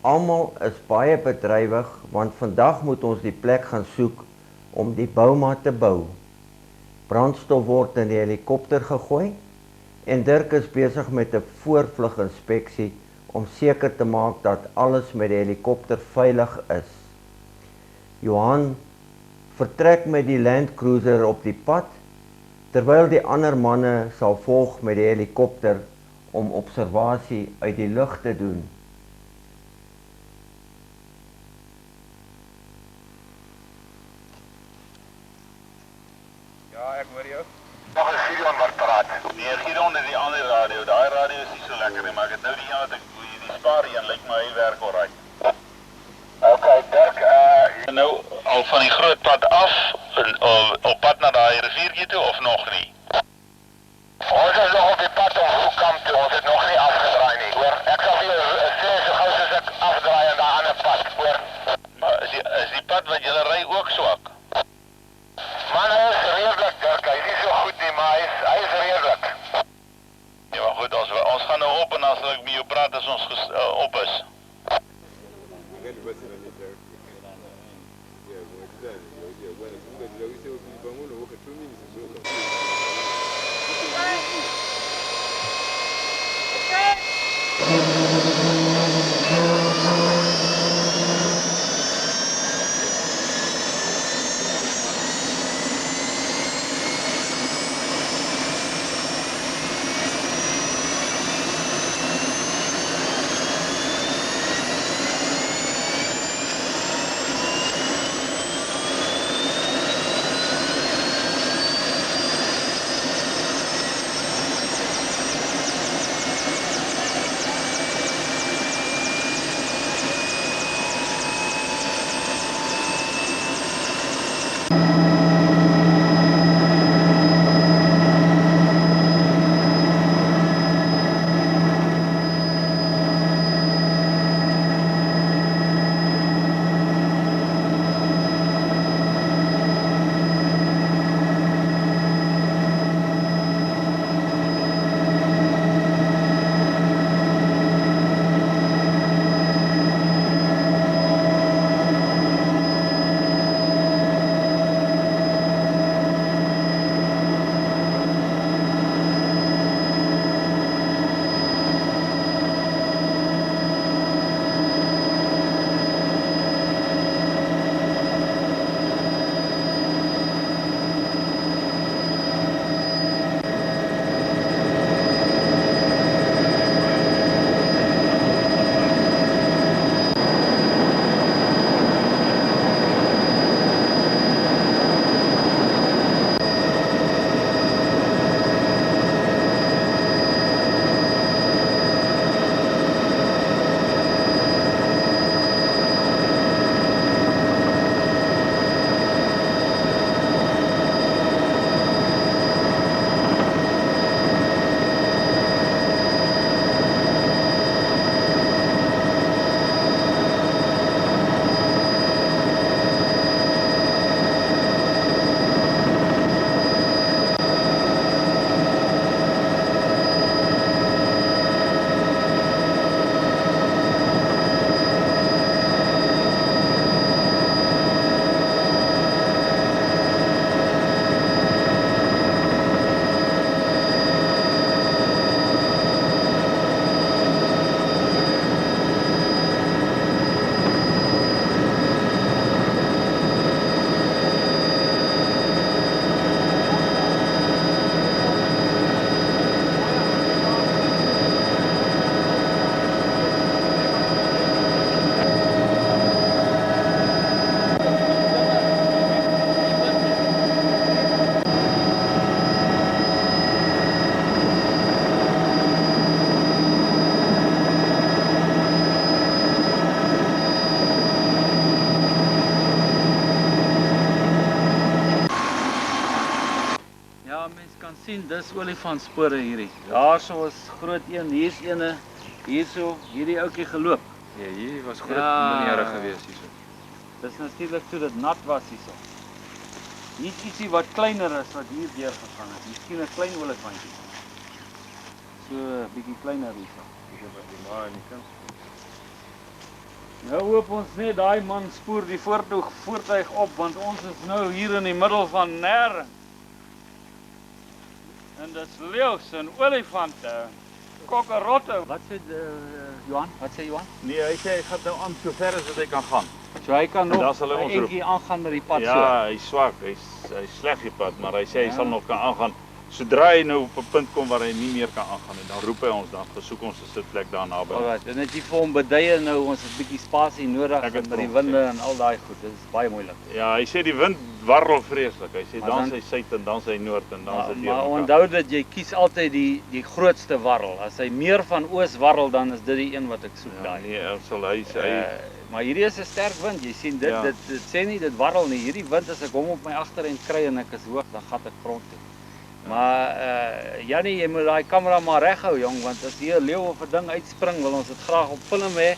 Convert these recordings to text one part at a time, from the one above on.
Almal is baie bedrywig, want vandag moet ons die plek gaan soek om die bouma te bou. Brandstof word in die helikopter gegooi en Dirk is besig met 'n voorvluginspeksie om seker te maak dat alles met die helikopter veilig is. Johan vertrek met die Land Cruiser op die pad, terwyl die ander manne sal volg met die helikopter om observasie uit die lug te doen. Ja, ek hoor jou. Nog een Gideon wat praat. Nee, Gideon is die ander radio. Daai radio is nie so lekker nie, maar ek het nou die ene wat die spaar een, lyk my hy werk alright. Ok, Dirk, Nou, al van die groot pad af, op pad na daai riviertjie toe, of nog nie? ons is nog op die pad om Hoekkamp toe, ons het nog nie afgedraai nie, hoor. Ek sal vir jou sê, so gauw soos ek afdraai aan die ander pad, hoor. Maar is die pad wat julle ry ook swak? Man, hy is redelijk, Dirk, hy is nie so goed nie, maar hy is redelijk. Ja, maar goed, ons gaan nou op en as ek met jou praat as ons op is. sien, dis olifantspore hierdie. Daarso is groot een, hier's ene, hierso, hierdie ouetjie geloop. Ja, hier was groot meneere gewees hierso. Dis natuurlik toe dit nat was hierso. Hier's ietsie wat kleiner is wat hier deur gegaan het. Miskien 'n klein olifantjie. So 'n bietjie kleiner hierso. Hier by die maar en die kind. Nou hoop ons net daai man spoor die voertuig op, want ons is nou hier in die middel van nêrens. En dis leeu's en olifante, kokkerotte. Wat sê Johan? Wat sê Johan? Nee, hy sê hy gaan nou aan so ver as wat hy kan gaan. So hy kan nog Dan sal hy ons roep. eentjie aangaan met die pad Ja, hy's swak, hy's sleg die pad, maar hy sê hy sal nog kan aangaan. Sodra hy nou op 'n punt kom waar hy nie meer kan aangaan nie, dan roep hy ons, dan versoek ons 'n sitplek daar naby. Alright, en het jy vir hom beduie nou, ons het 'n bietjie spasie nodig Ek het met die vir hom winde en al daai goed. Dit is baie moeilik. Ja, hy sê die wind warrel vreeslik. Hy sê Maar dan dan- sy suid en dan sy noord en dan sy Maar onthou dat jy kies altyd die grootste warrel. As hy meer van oos warrel, dan is dit die een wat ek soek Ja, daai. nee, sal hy sê Maar hierdie is 'n sterk wind. Jy sien dit, Ja. dit sê nie dit warrel nie. Hierdie wind as ek hom op my agterend kry en ek is hoog, dan gat ek grond toe. Maar Jannie, jy moet daai kamera maar reghou jong, want as hier 'n leeu of 'n ding uitspring, wil ons dit graag op film hê.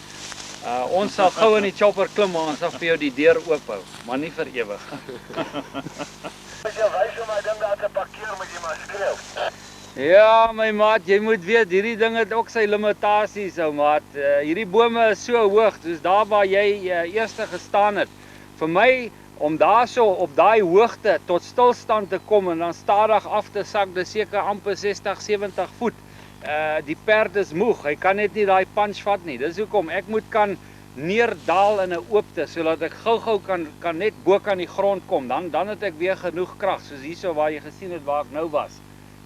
Ons sal gou in die chopper klim, maar ons sal vir jou die deur oophou, maar nie vir ewig. As jy wys hoe my ding daar te parkeer, moet jy maar skreeu. Ja, my maat, jy moet weet hierdie ding het ook sy limitasies, ou maat. Hierdie bome is so hoog, soos daar waar jy eerste gestaan het. Vir my om daarso op daai hoogte tot stilstand te kom en dan stadig af te sak, dis seker amper 60, 70 voet. Die perd is moeg, hy kan net nie daai punch vat nie. Dis hoekom ek moet kan neerdaal in 'n oopte sodat ek gou-gou kan net bo kan die grond kom. Dan het ek weer genoeg krag, soos hierso waar jy gesien het waar ek nou was.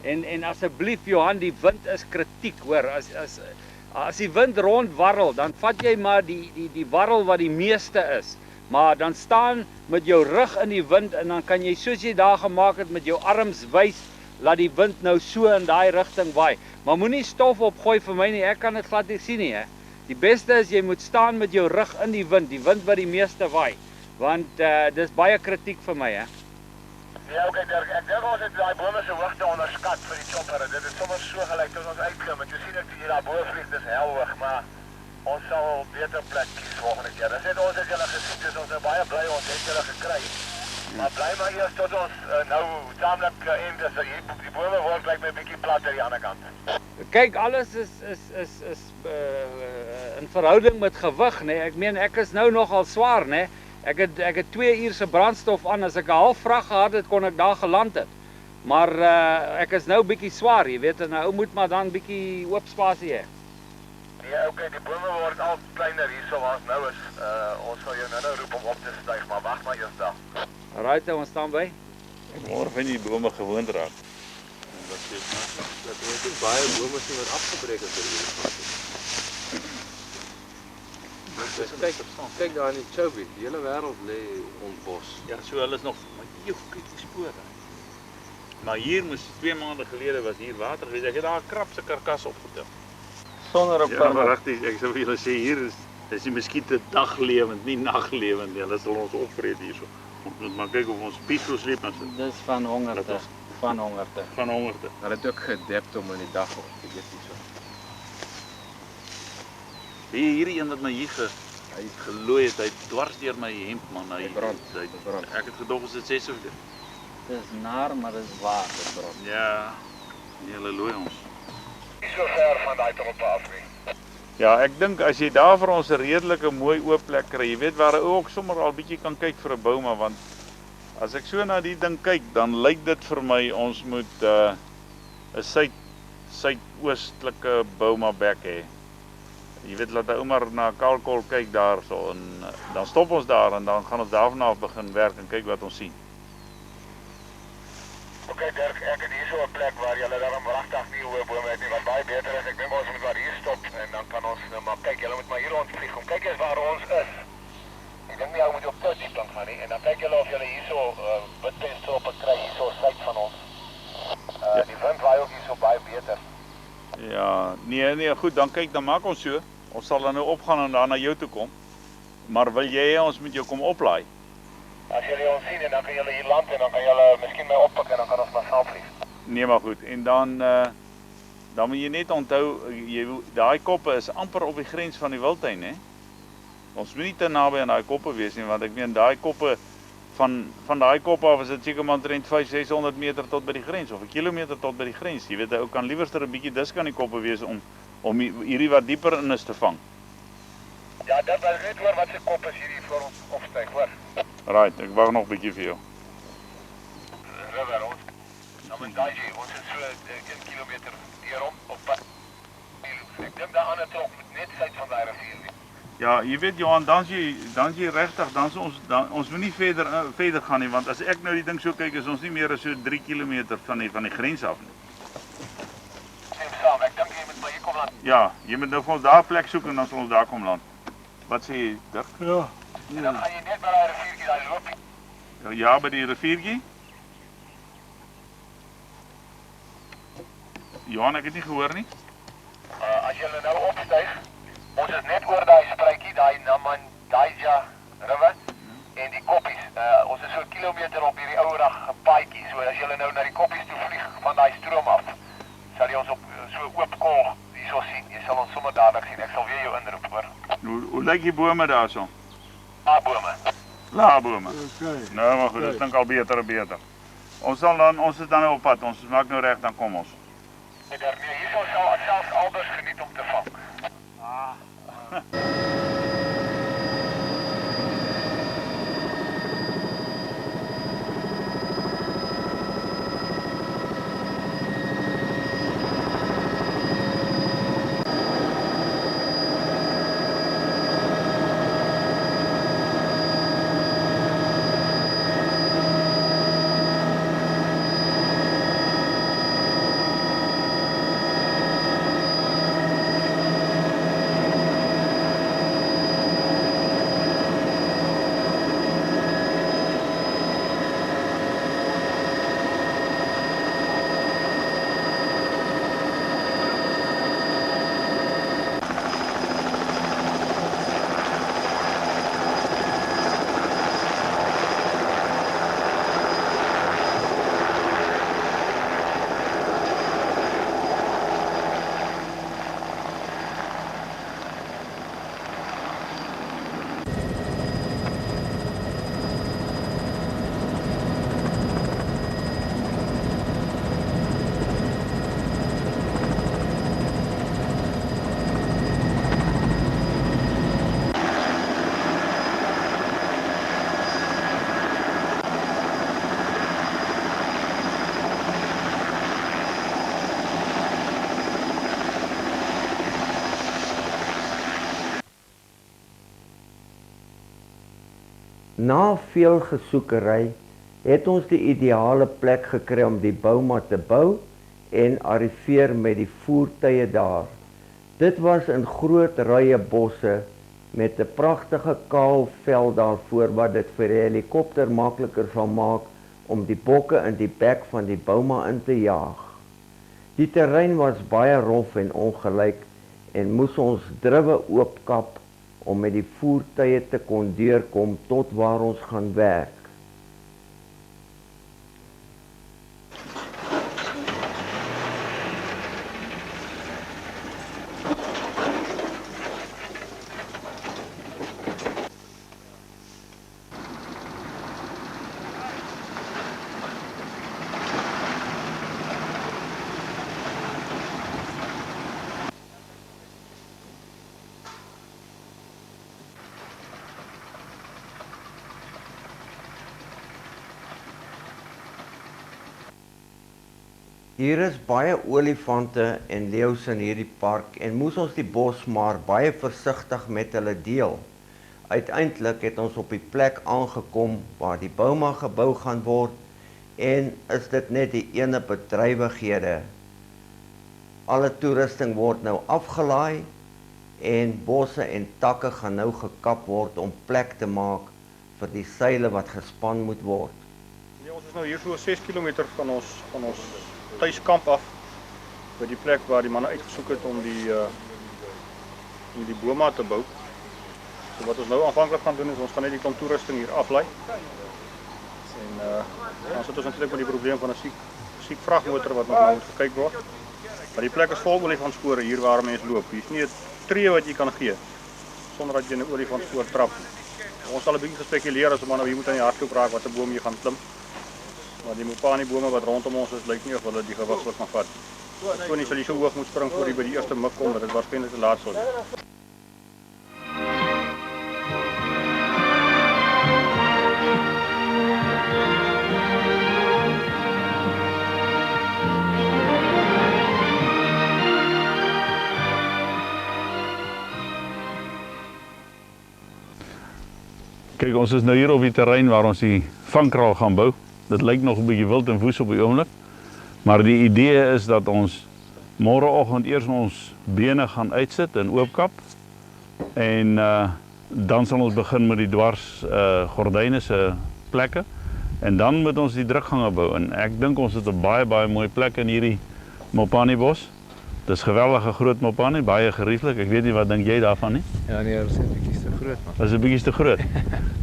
En asseblief Johan, die wind is kritiek, hoor. As die wind rond warrel, dan vat jy maar die warrel wat die meeste is. Maar dan staan met jou rug in die wind en dan kan jy soos jy daar gemaak het met jou arms wys, laat die wind nou so in daai rigting waai. Maar moenie stof opgooi vir my nie, ek kan dit glad nie sien nie, hè. Die beste is jy moet staan met jou rug in die wind wat die meeste waai. Want dis baie kritiek vir my, hè. Ja, okay, Dirk, ek dink ons het daai bome se hoogte onderskat vir die chopper. Dit het sommer so gelyk toe ons uitklim. Jy sien ek hier daar bo vlieg, dis hel hoog, maar ons sal beter plek kies volgende keer. Dis net ons het julle gesien, dis ons is baie bly ons het julle gekry. Maar bly maar eers tot ons nou taamlik end is. Die bome word lyk my 'n bietjie plat aan die ander kant. Kyk, alles is in verhouding met gewig, nê. Ek meen ek is nou nogal swaar, nê. Ek het 2 uur se brandstof aan. As ek 'n half vrag gehad het, kon ek daar geland het. Maar ek is nou bietjie swaar, jy weet, en 'n ou moet maar dan bietjie oop spasie hê. Ja, okay, die bome word al kleiner hierso waar ons nou is. Ons sal jou nou roep om op te styg, maar wag maar eers daar. Alright, ons staan by. môre van die bome gewoond raak. Dat ons nie baie bome sien wat afgebreek is deur die olifante. Kyk daar in die Chobe, die hele wêreld lê ontbos. Ja, so hulle is nog, maar jy kyk die spore. Maar hier moes 2 maande gelede was hier water gewees. Ek het daar 'n krab se karkas opgetel. Sonder 'n Ja, maar regtig, ek sou vir julle sê hier is die muskiete daglewend, nie naglewend nie. Hulle sal ons opvreet hierso. Ons moet maar kyk of ons peaceful sleep as Dis van hongerte, Dat van hongerte. van hongerte. Hulle het ook gedept om in die dag op te eet hierso. Hierdie een wat my hier hy het gelooi het, hy het dwars deur my hemp man, hy brand. Ek het gedog as dit 6 of dit. Dis naar, maar dis waar, dit brand. Ja. Nee, hulle looi ons. Nie so ver van daai troppe af nie. Ja, ek dink as jy daar vir ons 'n redelike mooi oop plek kry, jy weet waar 'n ou ook sommer al bietjie kan kyk vir 'n bouma, want as ek so na die ding kyk, dan lyk dit vir my ons moet 'n suidoostelike bouma bek hê. Jy weet, laat 'n ou maar na Kalkol kyk daarso en dan stop ons daar en dan gaan ons daarvan af begin werk en kyk wat ons sien. Okay, Dirk, ek het hierso 'n plek waar jy dan wragtig nie hoë bome het nie, wat baie beter is. Ek dink ons moet maar hier stop en dan kan ons nou maar kyk. Julle moet maar hier rondvlieg om kyk eens waar ons is. Ek dink nie ou moet op te diep dan gaan nie en dan kyk julle of julle hierso witpenstroppe kry hierso suid van ons. Die wind waai ook hierso baie beter. Ja, nee, goed, dan maak ons so. Ons sal dan nou opgaan en dan na jou toe kom. Maar wil jy hê ons moet jou kom oplaai? As julle ons sien en dan kan julle hier land en dan kan julle miskien my oppik en dan kan ons maar saam vlieg. Nee, maar goed. En dan moet jy net onthou, daai koppe is amper op die grens van die wildtuin, hè? Ons moet nie te naby aan daai koppe wees nie, want ek meen daai koppe van daai kop af is dit seker maar omtrent 500-600 meter tot by die grens of 'n kilometer tot by die grens. Jy weet, ou kan liewerster 'n bietjie dis kan die koppe wees om hierdie wat dieper in is te vang. Ja, dit wil net hoor wat se kop is hierdie voor ons opstyg, hoor. Right, ek wag nog 'n bietjie vir jou. River, ons. Dan met daai, ons is so 1 kilometer hierom op pad. Ek dink daai ander trok moet net suid van daai rivier wees. Ja, jy weet Johan, dan is jy regtig, ons moet nie verder gaan nie, want as ek nou die ding so kyk, is ons nie meer as so 3 km van die grens af nie. Stem saam, ek dink jy moet by hier kom land. Ja, jy moet nou vir ons daar 'n plek soek en dan sal ons daar kom land. Wat sê jy, Dirk? Ja. En dan gaan jy net by daai riviertjie daai loopie. Ja, by die riviertjie? Johan, ek het nie gehoor nie. As jy nou opstyg, ons is net oor daai spruitjie, daai Namandaija River en die koppies. Ons is so 'n kilometer op hierdie ouerige paadjie. So as jy nou na die koppies toe vlieg van daai stroom af, sal jy ons op so oop kol hierso sien. Jy sal ons sommer dadelik sien. Ek sal weer jou inroep, hoor. Hoe lyk die bome daarso? Bome. Laabome. Okay. Nou maar goed, dit klink al beter en beter. Ons is dan nou op pad. Ons maak nou reg, dan kom ons. Daarmee hierso sal selfs albers geniet om te vang. Na veel gesoekery het ons die ideale plek gekry om die bouma te bou en arriveer met die voertuie daar. Dit was in groot rye bosse met 'n pragtige kaal veld daarvoor wat dit vir die helikopter makliker sal maak om die bokke in die bek van die bouma in te jaag. Die terrein was baie rof en ongelyk en moes ons druwe oopkap om met die voertuie te kon deurkom tot waar ons gaan werk. Hier is baie olifante en leeu's in hierdie park en moes ons die bos maar baie versigtig met hulle deel. Uiteindelik het ons op die plek aangekom waar die bouma gebou gaan word en is dit net die ene bedrywighede. Alle toerusting word nou afgelaai en bosse en takke gaan nou gekap word om plek te maak vir die seile wat gespan moet word. Ja, ons is nou hier so 6 km van ons tuiskamp af by die plek waar die manne uitgesoek het om die bouma te bou. So wat ons nou aanvanklik gaan doen is ons gaan net die toerusting hier aflaai. En dan sit ons natuurlik met die probleem van 'n siek vragmotor wat nog nou moet gekyk word. Maar die plek is vol olifantspore hier waar mense loop. Hier is nie 'n tree wat jy kan gee sonder dat jy 'n olifantspoor trap. Ons sal 'n bietjie gespekuleer as om nou hier moet aan die hardloop raak wat 'n boom jy gaan klim. Maar die mopani bome wat rondom ons is, lyk nie of hulle die gewig sal kan vat. So nie sal jy so hoog moet spring voor jy by die eerste mik kom, dat dit waarskynlik te laat sal wees. Kyk, ons is nou hier op die terrein waar ons die vangkraal gaan bou. Dit lyk nog 'n bietjie wild en woes op die oomblik. Maar die idee is dat ons môreoggend eers ons bene gaan uitsit en oopkap. En dan sal ons begin met die dwars gordyne se plekke. En dan moet ons die drukgange bou. En ek dink ons het 'n baie mooi plek in hierdie Mopani bos. Dis geweldige groot Mopani, baie gerieflik. Ek weet nie wat dink jy daarvan nie? Ja nee, dat is 'n bietjie te groot man. Dat is 'n bietjie te groot.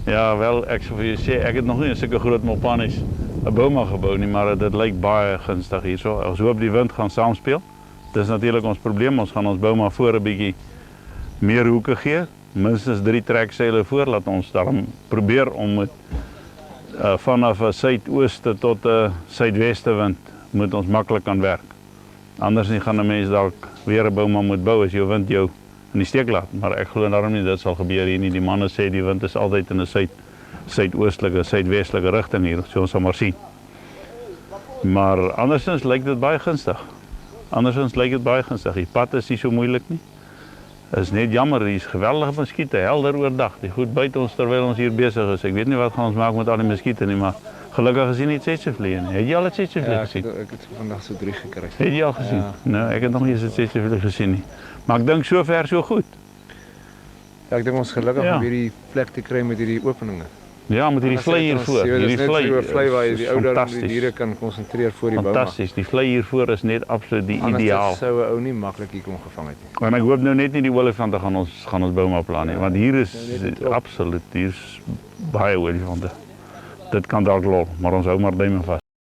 Ja, wel, ek sou vir jou sê ek het nog nie sulke groot Mopanis 'n bouma gebou nie, maar dit lyk baie gunstig hierso. Ons hoop die wind gaan saamspeel. Dis natuurlik ons probleem. Ons gaan ons bouma voor 'n bietjie meer hoeke gee. Minstens 3 trekseile voor, laat ons daarom probeer om met vanaf 'n suidooste tot 'n suidweste wind moet ons maklik kan werk. Anders nie gaan 'n mens dalk weer 'n bouma moet bou as jou wind jou in die steek laat, maar ek glo daarom nie dit sal gebeur hier nie. Die manne sê die wind is altyd in 'n suidoostelike, suidwestelike rigting hier, so ons sal maar sien. Maar andersins lyk dit baie gunstig. Die pad is nie so moeilik nie. Is net jammer, hier is geweldige muskiete, helder oordag. Die goed buite ons terwyl ons hier besig is. Ek weet nie wat gaan ons maak met al die muskiete nie, maar gelukkig is hier nie tsetsevlieg nie. Het jy al 'n tsetsevlieg gesien? Ja, ek het vandag so 3 gekry. Het jy al gesien? Ja. Nee, ek het nog nie eens 'n tsetsevlieg gesien nie. Maar ek dink sover so goed. Ja, ek dink ons gelukkig Ja. om hierdie plek te kry met hierdie openinge. Ja, met hierdie vlei hiervoor. Hierdie vlei waar jy is die ouer die fantasties. diere kan konsentreer voor die bouma. Fantasties. Die vlei hiervoor is net absoluut die Anders ideaal. sou 'n ou nie maklik hier kon gevang het nie. En ek hoop nou net nie die olifante gaan ons bouma plaan nie, want hier is dit ook. absoluut, hier is baie olifante. Dit kan dalk lol, maar ons hou maar duime vas.